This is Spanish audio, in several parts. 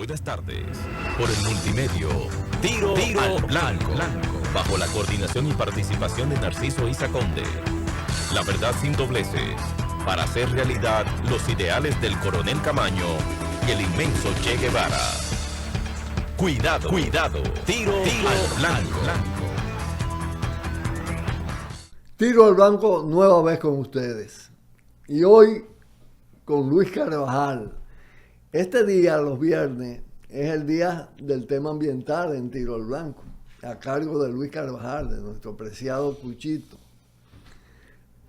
buenas tardes. Por el multimedio, Tiro al Blanco. Bajo la coordinación y participación de Narciso Isa Conde. La verdad sin dobleces. Para hacer realidad los ideales del Coronel Camaño y el inmenso Che Guevara. Cuidado. Tiro al Blanco. Tiro al Blanco nueva vez con ustedes. Y hoy con Luis Carvajal. Este día, los viernes, es el día del tema ambiental en Tiro al Blanco, a cargo de Luis Carvajal, de nuestro preciado Cuchito.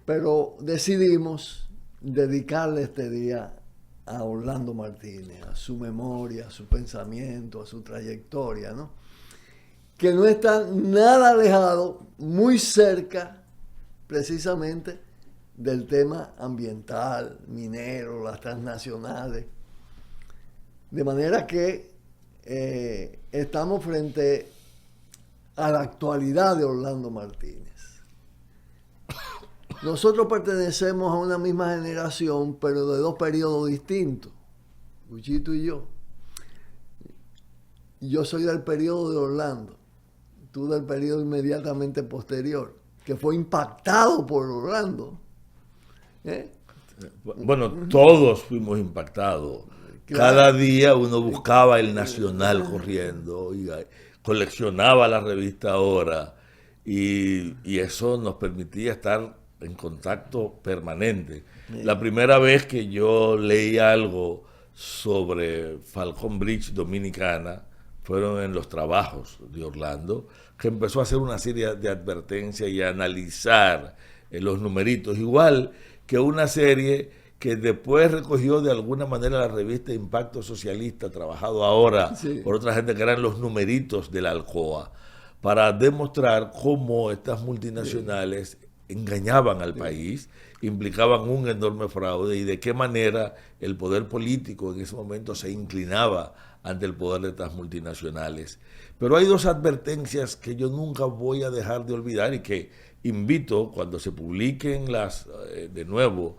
Pero decidimos dedicarle este día a Orlando Martínez, a su memoria, a su pensamiento, a su trayectoria, ¿no? Que no está nada alejado, muy cerca, precisamente, del tema ambiental, minero, las transnacionales. De manera que estamos frente a la actualidad de Orlando Martínez. Nosotros pertenecemos a una misma generación, pero de dos periodos distintos, Luchito y yo. Yo soy del periodo de Orlando, tú del periodo inmediatamente posterior, que fue impactado por Orlando. Bueno, todos fuimos impactados. Cada día uno buscaba el Nacional corriendo y coleccionaba la revista Hora y eso nos permitía estar en contacto permanente. La primera vez que yo leí algo sobre Falcon Bridge Dominicana fueron en los trabajos de Orlando, que empezó a hacer una serie de advertencias y a analizar los numeritos, igual que una serie que después recogió de alguna manera la revista Impacto Socialista, trabajado ahora por otra gente, que eran los numeritos de la Alcoa, para demostrar cómo estas multinacionales engañaban al país, implicaban un enorme fraude y de qué manera el poder político en ese momento se inclinaba ante el poder de estas multinacionales. Pero hay dos advertencias que yo nunca voy a dejar de olvidar y que invito, cuando se publiquen de nuevo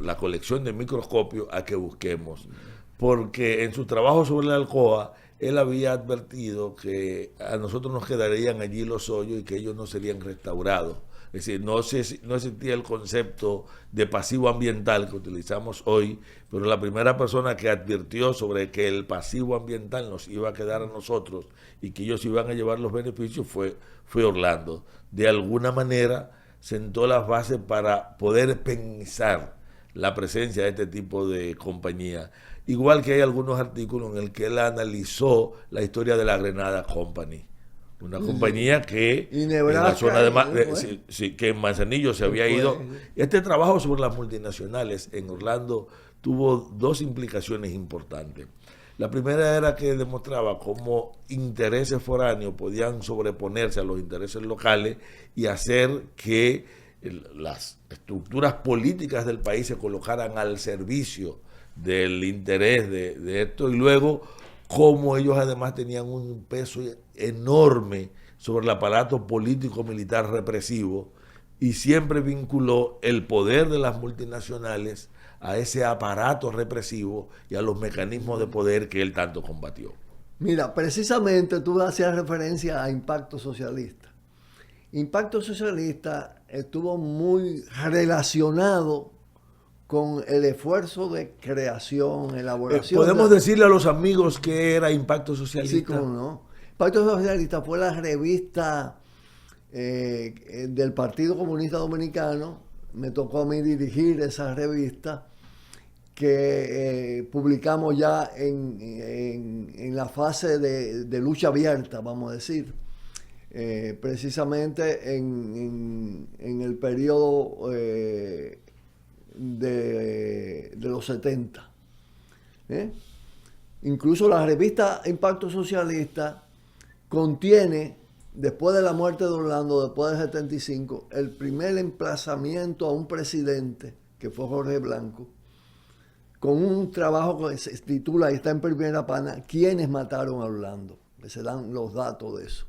la colección de microscopios, a que busquemos, porque en su trabajo sobre la Alcoa él había advertido que a nosotros nos quedarían allí los hoyos y que ellos no serían restaurados. Es decir, no existía el concepto de pasivo ambiental que utilizamos hoy, pero la primera persona que advirtió sobre que el pasivo ambiental nos iba a quedar a nosotros y que ellos iban a llevar los beneficios fue Orlando. De alguna manera sentó las bases para poder pensar la presencia de este tipo de compañía. Igual que hay algunos artículos en el que él analizó la historia de la Grenada Company, una compañía que en la zona que en Manzanillo se había ido. Este trabajo sobre las multinacionales en Orlando tuvo dos implicaciones importantes. La primera era que demostraba cómo intereses foráneos podían sobreponerse a los intereses locales y hacer que las estructuras políticas del país se colocaran al servicio del interés de esto, y luego cómo ellos además tenían un peso enorme sobre el aparato político-militar represivo, y siempre vinculó el poder de las multinacionales a ese aparato represivo y a los mecanismos de poder que él tanto combatió. Mira, precisamente tú hacías referencia a Impacto Socialista. Impacto Socialista estuvo muy relacionado con el esfuerzo de creación, elaboración. ¿Podemos decirle a los amigos qué era Impacto Socialista? Sí, cómo no. Impacto Socialista fue la revista del Partido Comunista Dominicano. Me tocó a mí dirigir esa revista que publicamos ya en la fase de lucha abierta, vamos a decir, precisamente en el periodo de los 70. Incluso la revista Impacto Socialista contiene, después de la muerte de Orlando, después del 75, el primer emplazamiento a un presidente, que fue Jorge Blanco, con un trabajo que se titula, y está en primera página, ¿Quiénes mataron a Orlando? Que se dan los datos de eso.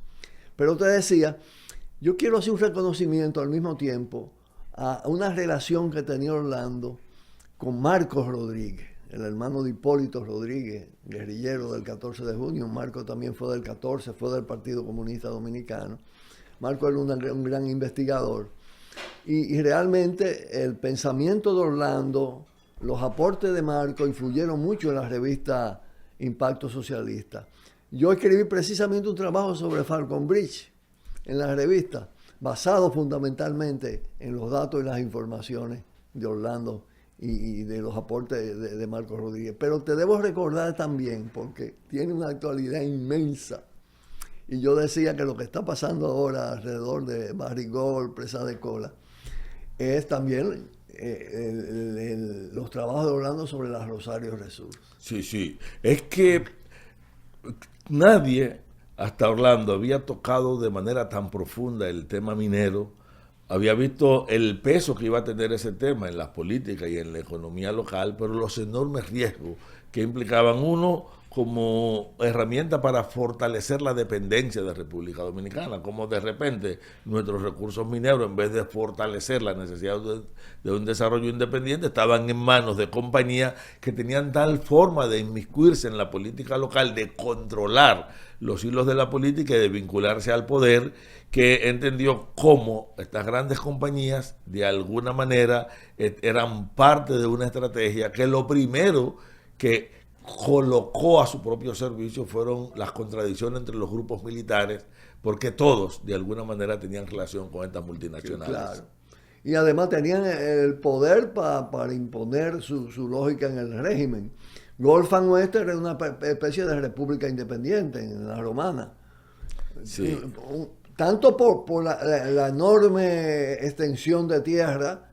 Pero te decía, yo quiero hacer un reconocimiento al mismo tiempo a una relación que tenía Orlando con Marcos Rodríguez, el hermano de Hipólito Rodríguez, guerrillero del 14 de junio. Marco también fue del 14, fue del Partido Comunista Dominicano. Marco era un gran investigador. Y realmente el pensamiento de Orlando, los aportes de Marco influyeron mucho en la revista Impacto Socialista. Yo escribí precisamente un trabajo sobre Falcon Bridge en la revista, basado fundamentalmente en los datos y las informaciones de Orlando y de los aportes de Marco Rodríguez. Pero te debo recordar también, porque tiene una actualidad inmensa, y yo decía que lo que está pasando ahora alrededor de Barrigol, Presa de Cola, es también los trabajos de Orlando sobre la Rosario Resurs. Sí. Es que nadie hasta Orlando había tocado de manera tan profunda el tema minero, había visto el peso que iba a tener ese tema en las políticas y en la economía local, pero los enormes riesgos que implicaban, uno, como herramienta para fortalecer la dependencia de República Dominicana, como de repente nuestros recursos mineros, en vez de fortalecer la necesidad de un desarrollo independiente, estaban en manos de compañías que tenían tal forma de inmiscuirse en la política local, de controlar los hilos de la política y de vincularse al poder, que entendió cómo estas grandes compañías de alguna manera eran parte de una estrategia que lo primero que colocó a su propio servicio fueron las contradicciones entre los grupos militares, porque todos de alguna manera tenían relación con estas multinacionales. Claro. Y además tenían el poder para imponer su lógica en el régimen. Gulf and Western era una especie de república independiente en la romana. Sí. Tanto por la enorme extensión de tierra,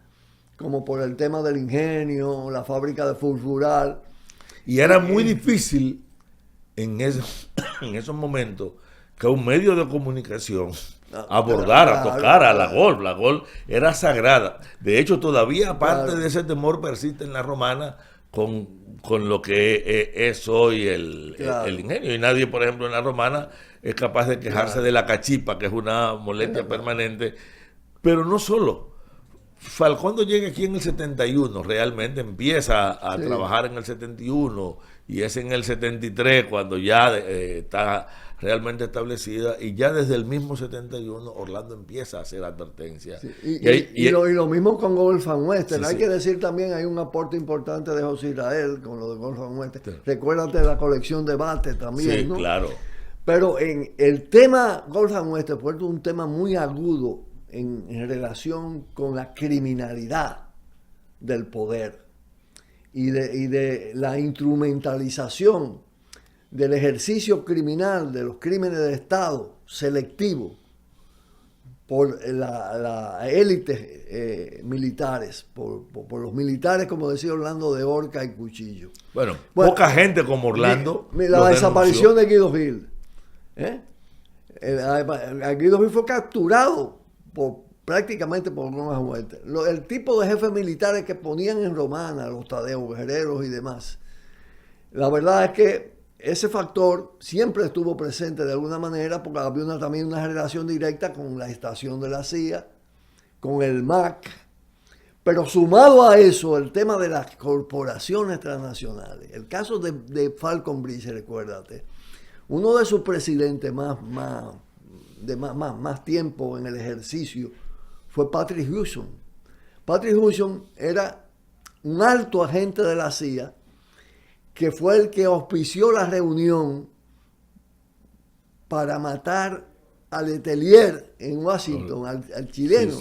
como por el tema del ingenio, la fábrica de fulgural. Y era muy difícil en esos momentos que un medio de comunicación abordara, tocara la Gulf. La Gulf era sagrada. De hecho, todavía parte de ese temor persiste en la romana con lo que es hoy el ingenio. Y nadie, por ejemplo, en la romana es capaz de quejarse de la cachipa, que es una molestia permanente. Pero no solo. Falcón llega aquí en el 71, realmente empieza a trabajar en el 71, y es en el 73 cuando ya está realmente establecida, y ya desde el mismo 71 Orlando empieza a hacer advertencias. Sí. Y lo mismo con Gulf and Western. Hay que decir también, hay un aporte importante de José Israel con lo de Gulf and Western. Sí. Recuérdate la colección de Bate también, ¿no? Claro. Pero en el tema Gulf and Western fue un tema muy agudo en relación con la criminalidad del poder y de la instrumentalización del ejercicio criminal de los crímenes de Estado selectivo por la élite militares, por los militares, como decía Orlando, de horca y cuchillo. Bueno, poca gente como Orlando. La desaparición de Guido Gil. Guido Gil fue capturado prácticamente por unas muertes. El tipo de jefes militares que ponían en Romana, los Tadeos Guerreros y demás, la verdad es que ese factor siempre estuvo presente de alguna manera, porque había también una relación directa con la estación de la CIA, con el MAC, pero sumado a eso, el tema de las corporaciones transnacionales. El caso de Falcon Bridge, recuérdate, uno de sus presidentes más tiempo en el ejercicio fue Patrick Hewson. Patrick Hewson era un alto agente de la CIA que fue el que auspició la reunión para matar a Letelier en Washington, al chileno,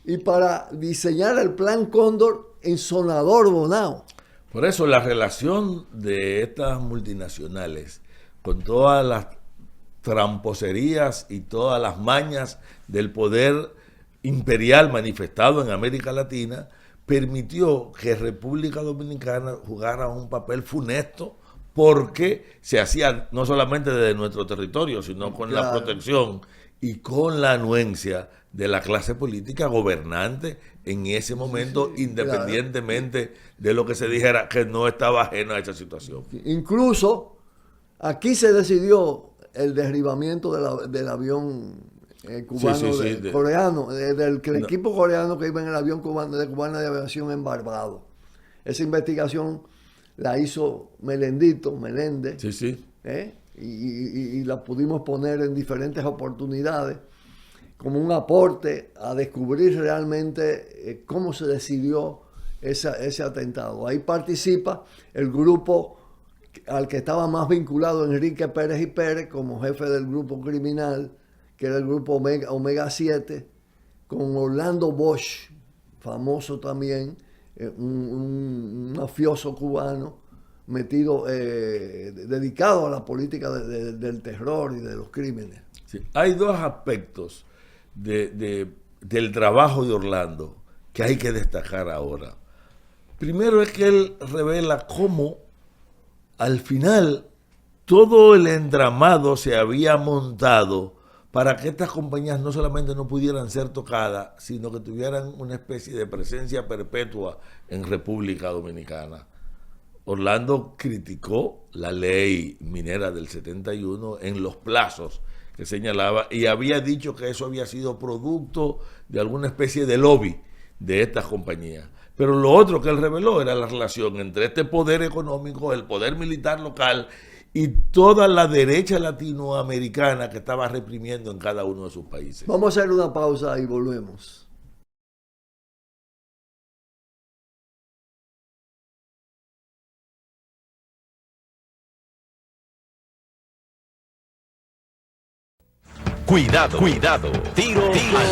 y para diseñar el Plan Cóndor en Sonador Bonao. Por eso la relación de estas multinacionales con todas las tramposerías y todas las mañas del poder imperial manifestado en América Latina permitió que República Dominicana jugara un papel funesto, porque se hacía no solamente desde nuestro territorio, sino con la protección y con la anuencia de la clase política gobernante en ese momento, independientemente de lo que se dijera, que no estaba ajeno a esa situación. Incluso aquí se decidió el derribamiento del avión cubano, coreano, del equipo coreano que iba en el avión cubano de Aviación en Barbados. Esa investigación la hizo Meléndez, Sí, sí. y la pudimos poner en diferentes oportunidades como un aporte a descubrir realmente cómo se decidió ese atentado. Ahí participa el grupo al que estaba más vinculado Enrique Pérez y Pérez como jefe del grupo criminal, que era el grupo Omega 7, con Orlando Bosch, famoso también, un mafioso cubano metido, dedicado a la política del terror y de los crímenes. Sí. Hay dos aspectos del trabajo de Orlando que hay que destacar ahora. Primero es que él revela cómo al final todo el entramado se había montado para que estas compañías no solamente no pudieran ser tocadas, sino que tuvieran una especie de presencia perpetua en República Dominicana. Orlando criticó la ley minera del 71 en los plazos que señalaba y había dicho que eso había sido producto de alguna especie de lobby de estas compañías. Pero lo otro que él reveló era la relación entre este poder económico, el poder militar local y toda la derecha latinoamericana que estaba reprimiendo en cada uno de sus países. Vamos a hacer una pausa y volvemos. Cuidado, cuidado. Tiro al